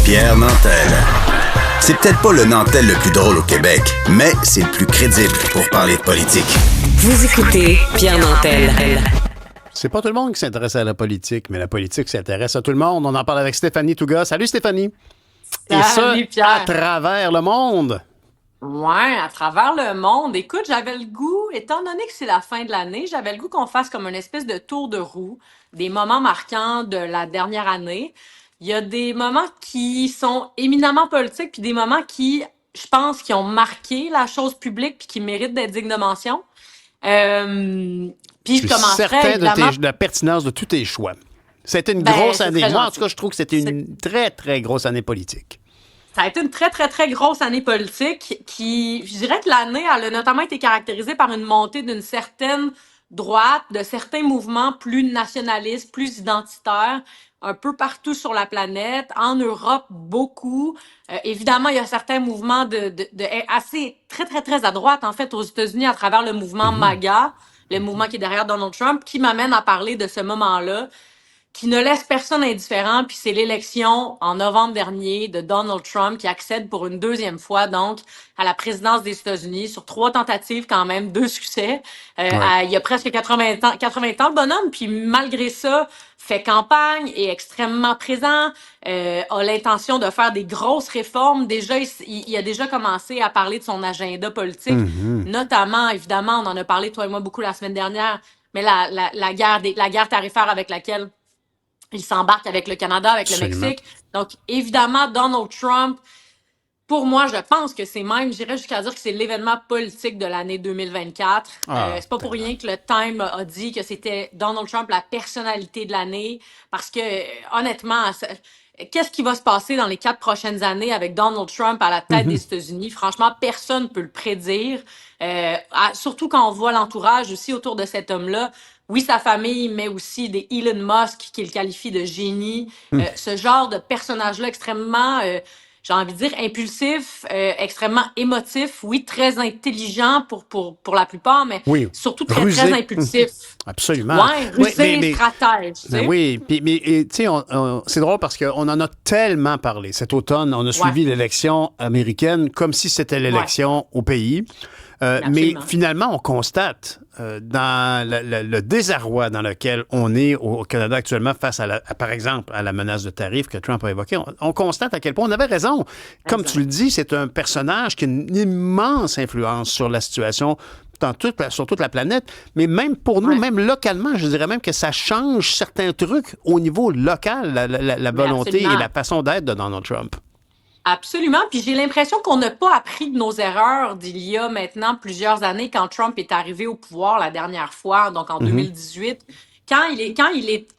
Pierre Nantel. C'est peut-être pas le Nantel le plus drôle au Québec, mais c'est le plus crédible pour parler de politique. Vous écoutez Pierre Nantel. C'est pas tout le monde qui s'intéresse à la politique, mais la politique s'intéresse à tout le monde. On en parle avec Stéphanie Touga. Salut Stéphanie! Salut, Et ça, à travers le monde. Ouais, à travers le monde. Écoute, j'avais le goût, étant donné que c'est la fin de l'année, j'avais le goût qu'on fasse comme une espèce de tour de roue, des moments marquants de la dernière année. Il y a des moments qui sont éminemment politiques, puis des moments qui, je pense, qui ont marqué la chose publique, puis qui méritent d'être dignes de mention. Puis Je suis je commencerai certain évidemment... de la pertinence de tous tes choix. C'était une Ben, grosse c'est année. très Moi, en gentil. tout cas, je trouve que c'était une très, très grosse année politique. Ça a été une très, très, très grosse année politique qui, je dirais que l'année, elle a notamment été caractérisée par une montée d'une certaine droite, de certains mouvements plus nationalistes, plus identitaires, un peu partout sur la planète, en Europe, beaucoup. Évidemment, il y a certains mouvements assez, très, très, très à droite, en fait, aux États-Unis, à travers le mouvement MAGA, le mouvement qui est derrière Donald Trump, qui m'amène à parler de ce moment-là qui ne laisse personne indifférent, puis c'est l'élection en novembre dernier de Donald Trump qui accède pour une deuxième fois, donc, à la présidence des États-Unis, sur 3 tentatives quand même, 2 succès. Il y a presque 80 ans, le bonhomme, puis malgré ça, fait campagne, est extrêmement présent, a l'intention de faire des grosses réformes. Déjà, il a déjà commencé à parler de son agenda politique, notamment, évidemment, on en a parlé, toi et moi, beaucoup la semaine dernière, mais la guerre tarifaire avec laquelle il s'embarque avec le Canada, avec Absolument. le Mexique. Donc, évidemment, Donald Trump, pour moi, je pense que c'est même, j'irais jusqu'à dire que c'est l'événement politique de l'année 2024. C'est pas pour rien que le Time a dit que c'était Donald Trump la personnalité de l'année, parce que, honnêtement, qu'est-ce qui va se passer dans les 4 prochaines années avec Donald Trump à la tête des États-Unis? Franchement, personne ne peut le prédire. Surtout quand on voit l'entourage aussi autour de cet homme-là. Oui, sa famille, mais aussi des Elon Musk qu'il qualifie de génie. Ce genre de personnage-là extrêmement, j'ai envie de dire, impulsif, extrêmement émotif. Oui, très intelligent pour la plupart, mais Oui. surtout très, Rusé. très impulsif. Absolument. Ouais, rusé, stratège. Tu sais. Oui, tu sais, c'est drôle parce qu'on en a tellement parlé. Cet automne, on a suivi l'élection américaine comme si c'était l'élection au pays. Mais finalement, on constate dans le désarroi dans lequel on est au Canada actuellement face par exemple, à la menace de tarifs que Trump a évoquée, on constate à quel point on avait raison. Comme tu le dis, c'est un personnage qui a une immense influence sur la situation sur toute la planète, mais même pour nous, même localement, je dirais même que ça change certains trucs au niveau local, la volonté et la façon d'être de Donald Trump. Absolument. Puis j'ai l'impression qu'on n'a pas appris de nos erreurs d'il y a maintenant plusieurs années quand Trump est arrivé au pouvoir la dernière fois, donc en 2018. Quand il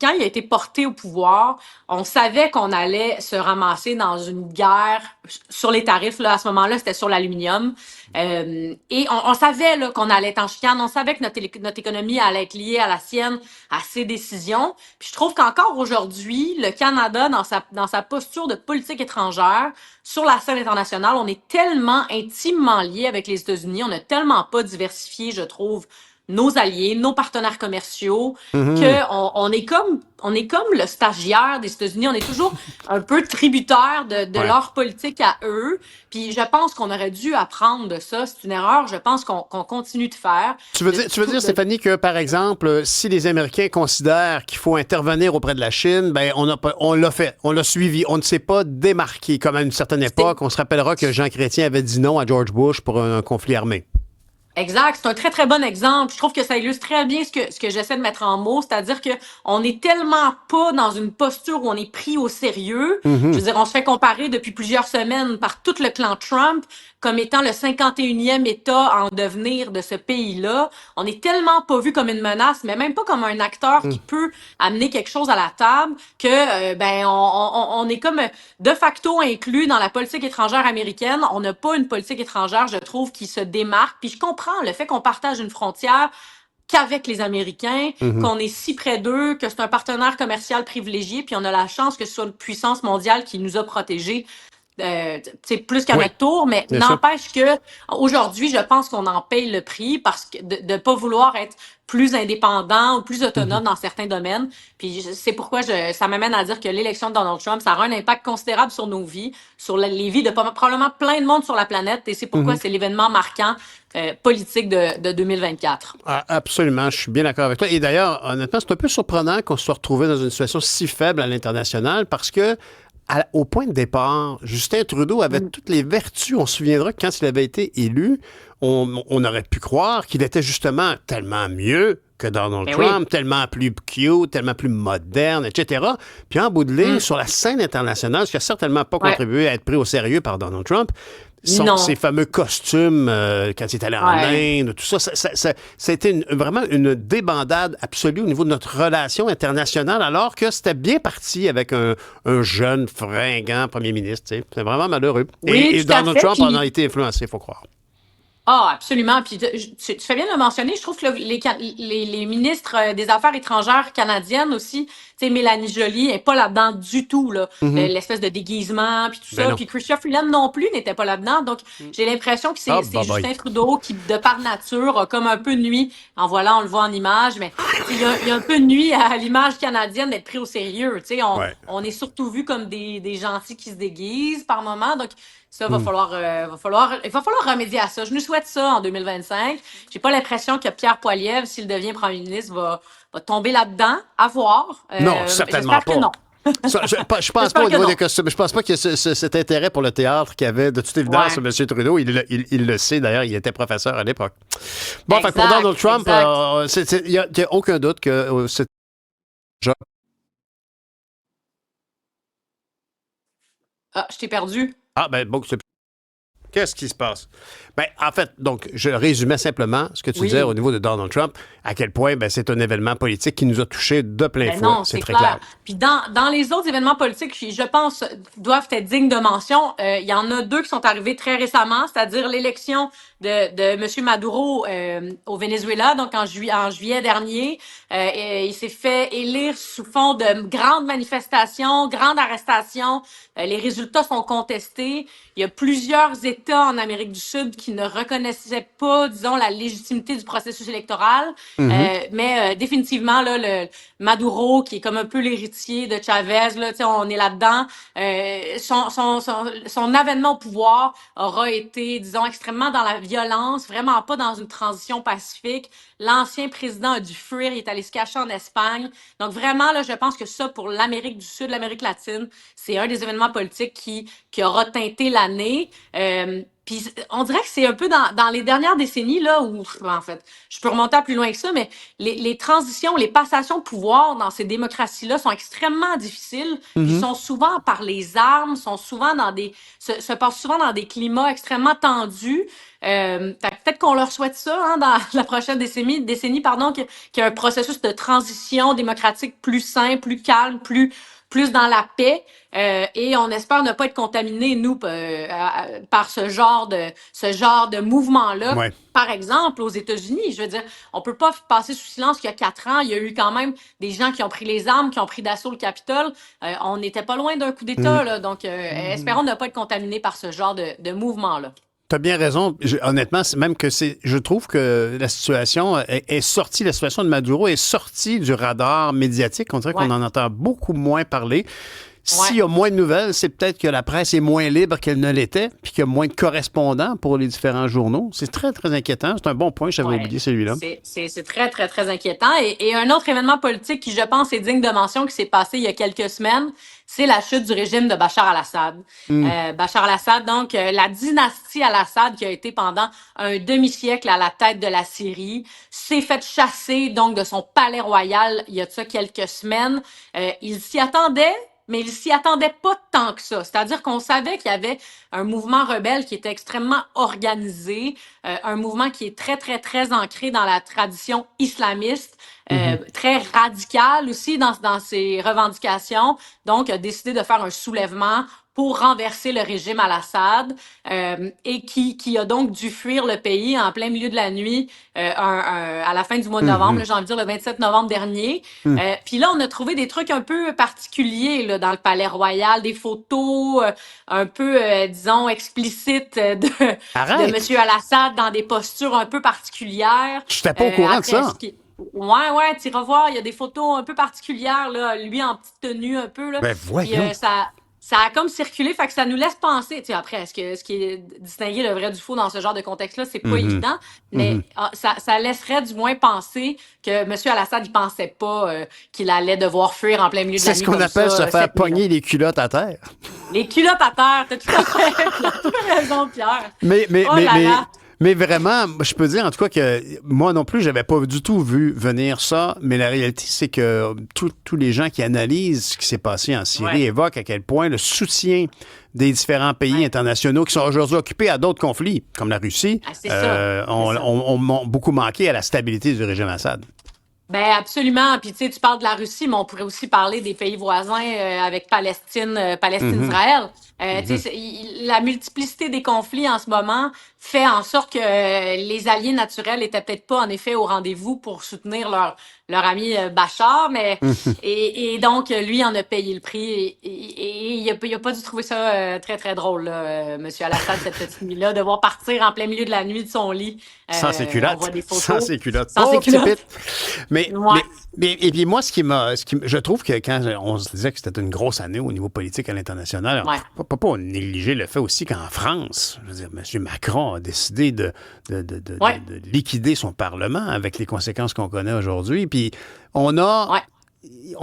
a été porté au pouvoir, on savait qu'on allait se ramasser dans une guerre sur les tarifs. Là, à ce moment-là, c'était sur l'aluminium. Et on savait là, qu'on allait être en chicane. On savait que notre économie allait être liée à la sienne, à ses décisions. Puis je trouve qu'encore aujourd'hui, le Canada, dans sa posture de politique étrangère, sur la scène internationale, on est tellement intimement lié avec les États-Unis. On n'a tellement pas diversifié, je trouve, nos alliés, nos partenaires commerciaux, on est comme le stagiaire des États-Unis. On est toujours un peu tributaire de leur politique à eux. Puis je pense qu'on aurait dû apprendre de ça. C'est une erreur, je pense qu'on continue de faire. Tu veux dire, Stéphanie, que par exemple, si les Américains considèrent qu'il faut intervenir auprès de la Chine, ben on l'a fait, on l'a suivi, on ne s'est pas démarqué. Comme à une certaine époque, on se rappellera que Jean Chrétien avait dit non à George Bush pour un conflit armé. Exact, c'est un très très bon exemple. Je trouve que ça illustre très bien ce que j'essaie de mettre en mots, c'est-à-dire que on est tellement pas dans une posture où on est pris au sérieux. Je veux dire, on se fait comparer depuis plusieurs semaines par tout le clan Trump comme étant le 51e État en devenir de ce pays-là. On est tellement pas vu comme une menace, mais même pas comme un acteur qui peut amener quelque chose à la table, que on est comme de facto inclus dans la politique étrangère américaine. On n'a pas une politique étrangère, je trouve, qui se démarque. Puis je comprends le fait qu'on partage une frontière qu'avec les Américains, qu'on est si près d'eux, que c'est un partenaire commercial privilégié, puis on a la chance que ce soit une puissance mondiale qui nous a protégés. c'est plus qu'à Oui, notre tour, mais bien sûr. n'empêche que aujourd'hui, je pense qu'on en paye le prix parce que de pas vouloir être plus indépendant ou plus Mhm. autonome dans certains domaines. Puis c'est pourquoi ça m'amène à dire que l'élection de Donald Trump, ça aura un impact considérable sur nos vies, sur les vies de probablement plein de monde sur la planète. Et c'est pourquoi Mhm. c'est l'événement marquant politique de 2024. Ah, absolument, je suis bien d'accord avec toi. Et d'ailleurs, honnêtement, c'est un peu surprenant qu'on se soit retrouvé dans une situation si faible à l'international parce que, au point de départ, Justin Trudeau avait Mm. toutes les vertus. On se souviendra que quand il avait été élu, on aurait pu croire qu'il était justement tellement mieux que Donald Ben oui. Trump, tellement plus cute, tellement plus moderne, etc. Puis en bout de ligne, Mm. sur la scène internationale, ce qui n'a certainement pas Ouais. contribué à être pris au sérieux par Donald Trump, Non. ses fameux costumes quand il est allé en Ouais. Inde, tout ça, ça a été vraiment une débandade absolue au niveau de notre relation internationale, alors que c'était bien parti avec un jeune, fringant premier ministre. Tu sais. C'est vraiment malheureux. Oui, Et tout à Donald fait. Trump en a Puis été influencé, il faut croire. ah, absolument. Puis tu fais bien de le mentionner. Je trouve que les ministres des Affaires étrangères canadiennes aussi, tu sais, Mélanie Joly n'est pas là-dedans du tout, là. Mhm. L'espèce de déguisement, puis tout Ben ça. non. Puis Chrystia Freeland non plus n'était pas là-dedans. Donc, j'ai l'impression que Ah, c'est bye bye. Justin Trudeau qui, de par nature, a comme un peu nuit. En voilà, on le voit en image, mais tu sais, il y a un peu nuit à l'image canadienne d'être pris au sérieux. Tu sais, Ouais. on est surtout vu comme des gentils qui se déguisent par moment. Donc, ça, Hmm. il va falloir remédier à ça. Je nous souhaite ça en 2025. J'ai pas l'impression que Pierre Poilievre, s'il devient premier ministre, va tomber là-dedans. À voir. Non, certainement J'espère que pas. non. Ça, je pense pas J'espère au que niveau non. des costumes. Je pense pas qu'il y ait cet intérêt pour le théâtre qu'il y avait de toute évidence Ouais. M. Trudeau. Il le sait d'ailleurs, il était professeur à l'époque. Bon, fait que pour Exact, Donald Trump, exact. il n'y a aucun doute que c'est déjà. Ah, je t'ai perdu. Ah, ben, bon, qu'est-ce qui se passe? Ben, en fait, donc, je résumais simplement ce que tu disais au Oui. niveau de Donald Trump, à quel point ben, c'est un événement politique qui nous a touchés de plein Ben fouet. non, C'est c'est très clair. clair. Puis dans les autres événements politiques qui, je pense, doivent être dignes de mention, il y en a deux qui sont arrivés très récemment, c'est-à-dire l'élection de M. Maduro au Venezuela, donc en juillet dernier. Et il s'est fait élire sous fond de grandes manifestations, grandes arrestations. Les résultats sont contestés. Il y a plusieurs États en Amérique du Sud qui ne reconnaissaient pas, disons, la légitimité du processus électoral. Mhm. Mais définitivement, là, Maduro, qui est comme un peu l'héritier de Chavez, là, on est là-dedans. Son avènement au pouvoir aura été, disons, extrêmement dans la violence, vraiment pas dans une transition pacifique. L'ancien président a dû fuir, il est allé se cacher en Espagne. Donc vraiment, là, je pense que ça, pour l'Amérique du Sud, l'Amérique latine, c'est un des événements politiques qui aura teinté l'année. Puis on dirait que c'est un peu dans les dernières décennies, là, où, en fait, je peux remonter à plus loin que ça, mais les transitions, les passations de pouvoir dans ces démocraties-là sont extrêmement difficiles, puis Mhm. sont souvent par les armes, sont souvent se passent souvent dans des climats extrêmement tendus. Fait que peut-être qu'on leur souhaite ça, hein, dans la prochaine décennie pardon, qu'il y ait un processus de transition démocratique plus sain, plus calme, plus dans la paix. Et on espère ne pas être contaminés, nous, par ce genre de mouvement-là. Ouais. Par exemple, aux États-Unis, je veux dire, on peut pas passer sous silence qu'il y a 4 ans, il y a eu quand même des gens qui ont pris les armes, qui ont pris d'assaut le Capitole. On n'était pas loin d'un coup Mhm. d'État, là. Donc, espérons ne pas être contaminés par ce genre de mouvement-là. Tu as bien raison. Honnêtement, c'est même que je trouve que la situation est sortie, la situation de Maduro est sortie du radar médiatique. On dirait Ouais. qu'on en entend beaucoup moins parler. Ouais. S'il y a moins de nouvelles, c'est peut-être que la presse est moins libre qu'elle ne l'était, puis qu'il y a moins de correspondants pour les différents journaux. C'est très, très inquiétant. C'est un bon point, j'avais Ouais, oublié celui-là. c'est très, très, très inquiétant. Et un autre événement politique qui, je pense, est digne de mention, qui s'est passé il y a quelques semaines, c'est la chute du régime de Bachar al-Assad. Hmm. Bachar al-Assad, donc, la dynastie al-Assad qui a été pendant un demi-siècle à la tête de la Syrie, s'est fait chasser, donc, de son palais royal il y a de ça quelques semaines. Il s'y attendait, mais il s'y attendait pas tant que ça. C'est-à-dire qu'on savait qu'il y avait un mouvement rebelle qui était extrêmement organisé, un mouvement qui est très, très, très ancré dans la tradition islamiste. très radical aussi dans ses revendications. Donc, a décidé de faire un soulèvement pour renverser le régime al-Assad et qui a donc dû fuir le pays en plein milieu de la nuit à la fin du mois de novembre, là, j'ai envie de dire le 27 novembre dernier. Puis là, on a trouvé des trucs un peu particuliers là, dans le Palais Royal, des photos un peu, disons, explicites de M. al-Assad dans des postures un peu particulières. Je n'étais pas au courant de ça. Ouais, tu iras voir, il y a des photos un peu particulières, là, lui en petite tenue un peu. Là. Ben voyons. Puis, ça a comme circulé, fait que ça nous laisse penser. Tu sais, après, ce qui est distinguer le vrai du faux dans ce genre de contexte-là, c'est pas évident, mais ça laisserait du moins penser que M. al-Assad, il pensait pas qu'il allait devoir fuir en plein milieu de la nuit. C'est ce qu'on appelle se faire pogner les culottes à terre. Les culottes à terre, t'as tout à fait raison, Pierre. Mais vraiment, je peux dire en tout cas que moi non plus, j'avais pas du tout vu venir ça, mais la réalité, c'est que tous les gens qui analysent ce qui s'est passé en Syrie évoquent à quel point le soutien des différents pays internationaux qui sont aujourd'hui occupés à d'autres conflits, comme la Russie, ont beaucoup manqué à la stabilité du régime Assad. Ben absolument. Puis tu sais, tu parles de la Russie, mais on pourrait aussi parler des pays voisins avec Palestine-Israël. La multiplicité des conflits en ce moment fait en sorte que les alliés naturels étaient peut-être pas en effet au rendez-vous pour soutenir leur ami Bachar, mais et donc lui en a payé le prix et il a pas dû trouver ça très très drôle là, Monsieur Al-Assad cette petite nuit-là, devoir partir en plein milieu de la nuit de son lit. Sans ses culottes. On voit des photos. Sans ses culottes. Sans ses culottes. Mais et puis moi, je trouve que quand on se disait que c'était une grosse année au niveau politique à l'international, on ne peut pas négliger le fait aussi qu'en France, je veux dire, M. Macron a décidé de liquider son Parlement avec les conséquences qu'on connaît aujourd'hui. Puis on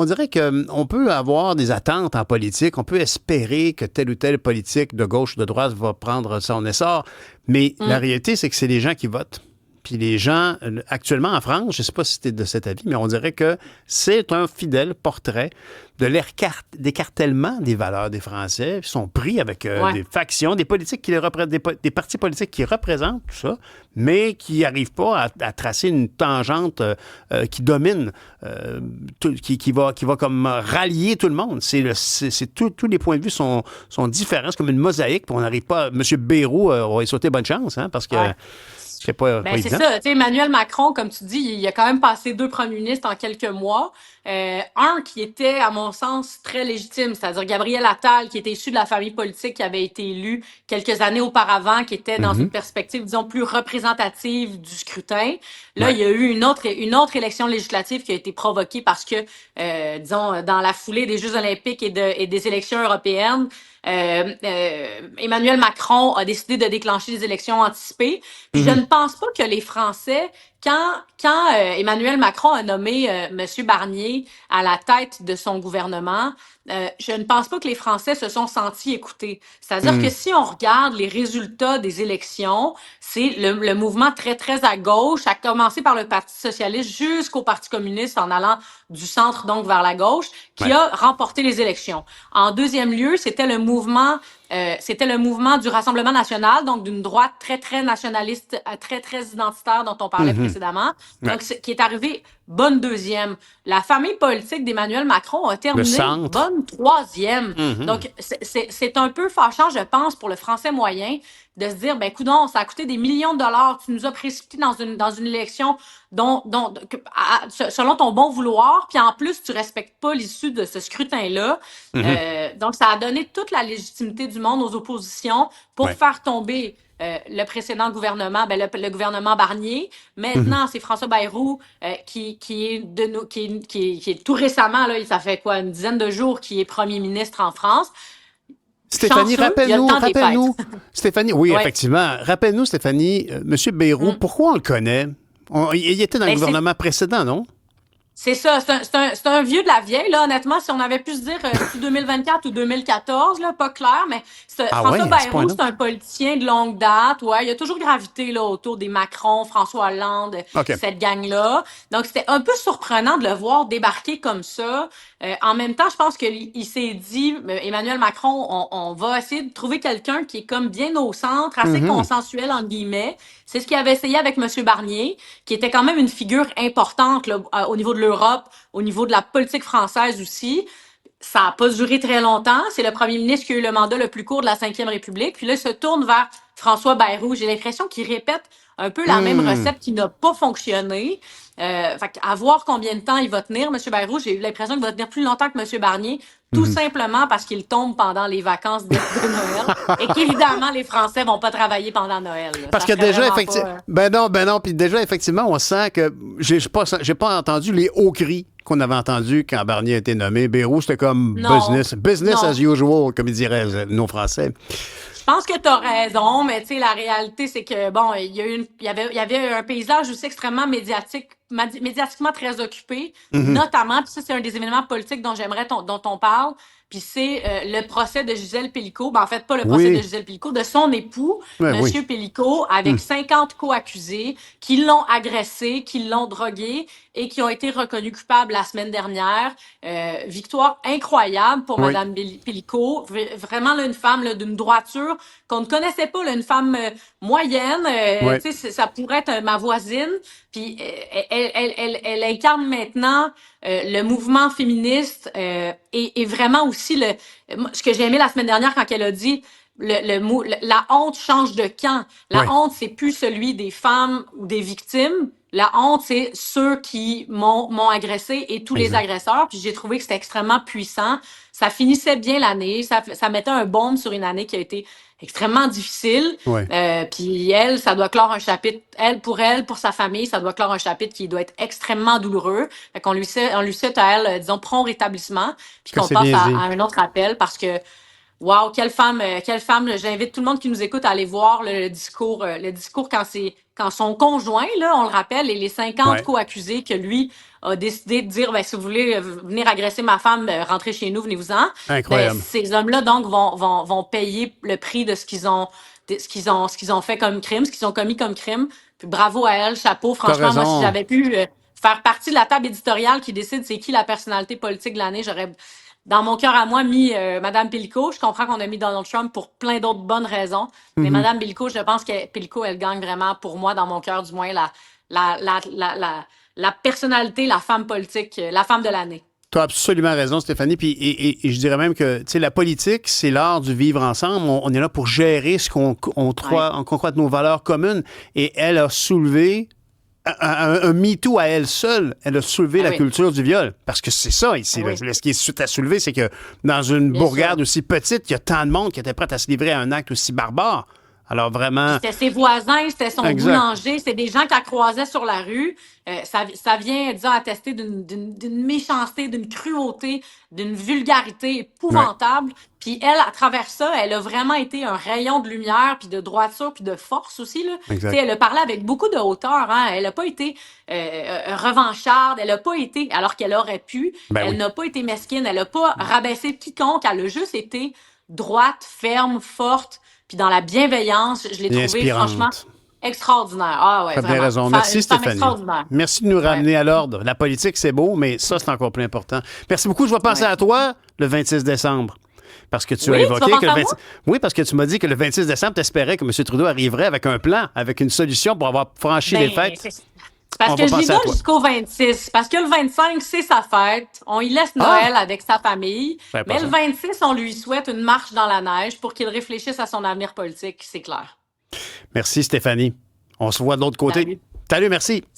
dirait qu'on peut avoir des attentes en politique, on peut espérer que telle ou telle politique de gauche ou de droite va prendre son essor, mais la réalité, c'est que c'est les gens qui votent. Puis les gens, actuellement en France, je ne sais pas si tu es de cet avis, mais on dirait que c'est un fidèle portrait de l'écartèlement des valeurs des Français. Ils sont pris avec des factions, des politiques qui des partis politiques qui représentent tout ça, mais qui n'arrivent pas à tracer une tangente qui domine, qui va comme rallier tout le monde. Tous les points de vue sont différents. C'est comme une mosaïque, puis on n'arrive pas... M. Bayrou, on va y sauter bonne chance, hein, parce que... C'est ça. Emmanuel Macron, comme tu dis, il a quand même passé 2 premiers ministres en quelques mois. Un qui était, à mon sens, très légitime, c'est-à-dire Gabriel Attal, qui était issu de la famille politique, qui avait été élu quelques années auparavant, qui était dans une perspective, disons, plus représentative du scrutin. Là, il y a eu une autre élection législative qui a été provoquée parce que, disons, dans la foulée des Jeux olympiques et des élections européennes, Emmanuel Macron a décidé de déclencher des élections anticipées. Puis je ne pense pas que les Français, quand Emmanuel Macron a nommé M. Barnier à la tête de son gouvernement, je ne pense pas que les Français se sont sentis écoutés. C'est-à-dire que si on regarde les résultats des élections, c'est le mouvement très, très à gauche, à commencer par le Parti socialiste jusqu'au Parti communiste en allant du centre donc vers la gauche, qui a remporté les élections. En deuxième lieu, c'était le mouvement du Rassemblement national, donc d'une droite très, très nationaliste, très, très identitaire dont on parlait précédemment, donc qui est arrivé bonne deuxième. La famille politique d'Emmanuel Macron a terminé bonne troisième. Donc, c'est un peu fâchant, je pense, pour le Français moyen de se dire, ben coudonc, ça a coûté des millions de dollars, tu nous as précipité dans une élection selon ton bon vouloir, puis en plus, tu respectes pas l'issue de ce scrutin-là. Donc, ça a donné toute la légitimité du monde aux oppositions pour faire tomber le précédent gouvernement, le gouvernement Barnier. Maintenant, c'est François Bayrou qui est tout récemment, là, ça fait quoi, une dizaine de jours, qui est premier ministre en France. Stéphanie, rappelle-nous. Stéphanie, oui, effectivement. Rappelle-nous, Stéphanie, M. Bayrou, pourquoi on le connaît? Il était dans le gouvernement précédent, non? C'est ça, c'est un vieux de la vieille, là, honnêtement, si on avait pu se dire 2024 ou 2014, là, pas clair, mais Ah ouais, François à ce Bayrou, point-là? c'est un politicien de longue date, ouais, il a toujours gravité, là, autour des Macron, François Hollande, OK. cette gang-là. Donc, c'était un peu surprenant de le voir débarquer comme ça. En même temps, je pense qu'il s'est dit, Emmanuel Macron, on va essayer de trouver quelqu'un qui est comme bien au centre, assez Mhm. consensuel, entre guillemets. C'est ce qu'il avait essayé avec M. Barnier, qui était quand même une figure importante là, au niveau de l'Europe, au niveau de la politique française aussi. Ça n'a pas duré très longtemps. C'est le premier ministre qui a eu le mandat le plus court de la Ve République. Puis là, il se tourne vers François Bayrou. J'ai l'impression qu'il répète un peu la même Hmm. recette qui n'a pas fonctionné. Fait à voir combien de temps il va tenir, M. Bayrou. J'ai eu l'impression qu'il va tenir plus longtemps que M. Barnier, tout Mhm. simplement parce qu'il tombe pendant les vacances de Noël et qu'évidemment, les Français vont pas travailler pendant Noël. Là. Parce Ça que serait déjà, vraiment effectivement. pas... Ben non. Puis déjà, effectivement, on sent que j'ai pas entendu les hauts cris qu'on avait entendus quand Barnier a été nommé. Bayrou, c'était comme Non, business as non. usual, comme ils diraient nos Français. Je pense que tu as raison, mais tu sais, la réalité, c'est que, bon, il y avait un paysage aussi extrêmement médiatiquement très occupé, Mhm. notamment, puis ça, c'est un des événements politiques dont on parle, puis c'est le procès de Gisèle Pélicaud. Ben, en fait, pas le procès de Oui, Gisèle Pélicaud, de son époux, ouais, oui. Monsieur Pélicaud, Hmm. avec 50 co-accusés qui l'ont agressé, qui l'ont drogué et qui ont été reconnus coupables la semaine dernière. Victoire incroyable pour Oui, Madame Pélicaud. Vraiment, là, une femme là, d'une droiture qu'on ne connaissait pas, là, une femme moyenne. oui. Tu sais, ça pourrait être ma voisine. Puis elle incarne maintenant le mouvement féministe et vraiment aussi ce que j'ai aimé la semaine dernière quand elle a dit la honte change de camp. La Oui, honte, c'est plus celui des femmes ou des victimes. La honte, c'est ceux qui m'ont agressé et tous les exact. agresseurs. Puis j'ai trouvé que c'était extrêmement puissant. Ça finissait bien l'année. Ça mettait un baume sur une année qui a été extrêmement difficile. Oui. Puis elle, ça doit clore un chapitre. Elle, pour sa famille, ça doit clore un chapitre qui doit être extrêmement douloureux. Fait qu'on on lui souhaite à elle, disons, prompt rétablissement. Puis Que qu'on c'est passe bien à dit. un autre appel parce que wow, quelle femme, quelle femme. J'invite tout le monde qui nous écoute à aller voir le discours quand son conjoint, là, on le rappelle, et les 50 Ouais. co-accusés que lui a décidé de dire, ben, si vous voulez venir agresser ma femme, rentrez chez nous, venez-vous-en. Ben, Incroyable. ces hommes-là, donc, vont payer le prix de ce ce qu'ils ont fait comme crime, ce qu'ils ont commis comme crime. Puis bravo à elle, chapeau. T'as Franchement, moi, si raison. j'avais pu faire partie de la table éditoriale qui décide c'est qui la personnalité politique de l'année, j'aurais dans mon cœur à moi, mis Madame Pélicaud. Je comprends qu'on a mis Donald Trump pour plein d'autres bonnes raisons. Mais Mhm. Madame Pélicaud, je pense que Pélicaud, elle gagne vraiment, pour moi, dans mon cœur du moins, la personnalité, la femme politique, la femme de l'année. Tu as absolument raison, Stéphanie. Puis, et je dirais même que la politique, c'est l'art du vivre ensemble. On est là pour gérer ce qu'on Ouais. croit, qu'on croit de nos valeurs communes. Et elle a soulevé un MeToo à elle seule. Elle a soulevé Ah la oui, culture du viol. Parce que c'est ça ici. ah Là. oui, Ce qui est suite à soulever, c'est que dans une bien sûr. bourgade aussi petite, il y a tant de monde qui était prêt à se livrer à un acte aussi barbare. Alors Puis vraiment, c'était ses voisins, c'était son exact. boulanger, c'était des gens qu'elle croisait sur la rue. Ça vient, disons, attester d'une méchanceté, d'une cruauté, d'une vulgarité Ouais, épouvantable. Puis elle, à travers ça, elle a vraiment été un rayon de lumière, puis de droiture, puis de force aussi, là. Tu sais, exact. elle a parlé avec beaucoup de hauteur, hein. Elle n'a pas été revancharde, elle n'a pas été, alors qu'elle aurait pu, Ben elle oui. n'a pas été mesquine, elle n'a pas rabaissé quiconque, elle a juste été droite, ferme, forte, puis dans la bienveillance, je l'ai Et trouvée franchement inspirante. extraordinaire. Ah ouais, T'as bien vraiment. raison. Merci, Une femme Stéphanie. extraordinaire. Merci de nous Ouais, ramener à l'ordre. La politique, c'est beau, mais ça, c'est encore plus important. Merci beaucoup. Je vais penser ouais. à toi le 26 décembre. Parce que tu as Oui, tu vas évoqué que penser le à 26... moi? Oui, parce que tu m'as dit que le 26 décembre, tu espérais que M. Trudeau arriverait avec un plan, avec une solution pour avoir franchi les Ben, fêtes. c'est parce On que va je lui penser à donne toi. jusqu'au 26. Parce que le 25, c'est sa fête. On y laisse Ah! Noël avec sa famille. Je savais pas Mais le ça. 26, on lui souhaite une marche dans la neige pour qu'il réfléchisse à son avenir politique, c'est clair. Merci, Stéphanie. On se voit de l'autre côté. Salut. Salut, merci.